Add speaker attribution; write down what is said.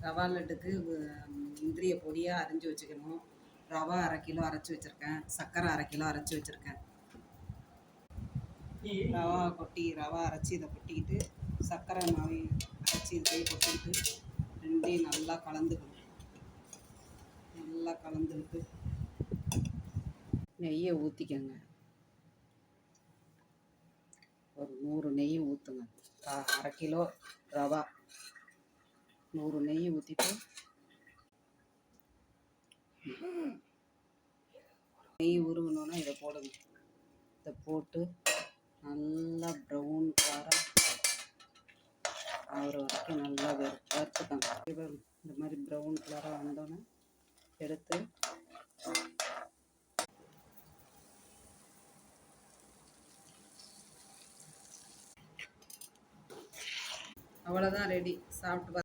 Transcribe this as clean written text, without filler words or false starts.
Speaker 1: ரவா லட்டுக்கு முந்திரிய பொடியாக அரைஞ்சி வச்சுக்கணும். ரவா 1/2 கிலோ அரைச்சி வச்சுருக்கேன். சர்க்கரை 1/2 கிலோ அரைச்சி வச்சுருக்கேன். ரவா அரைச்சி இதை கொட்டிக்கிட்டு சர்க்கரை மாவை அரைச்சி இதை கொட்டிக்கிட்டு ரெண்டையும் நல்லா கலந்துக்கணும். நல்லா கலந்துக்கிட்டு நெய்யை ஊற்றிக்கங்க. ஒரு 100 நெய் ஊற்றுங்க. 1/2 கிலோ ரவா 100 நெய் ஊற்றிட்டு நெய் உருகணுன்னா இதை போடுங்க. இதை போட்டு நல்லா ப்ரௌன் கலராக ஆகிற வரைக்கும் நல்லா வறுத்துக்கோங்க. இந்த மாதிரி ப்ரௌன் கலராக வந்தோன்னே எடுத்து அவ்வளோதான், ரெடி. சாப்பிட்டு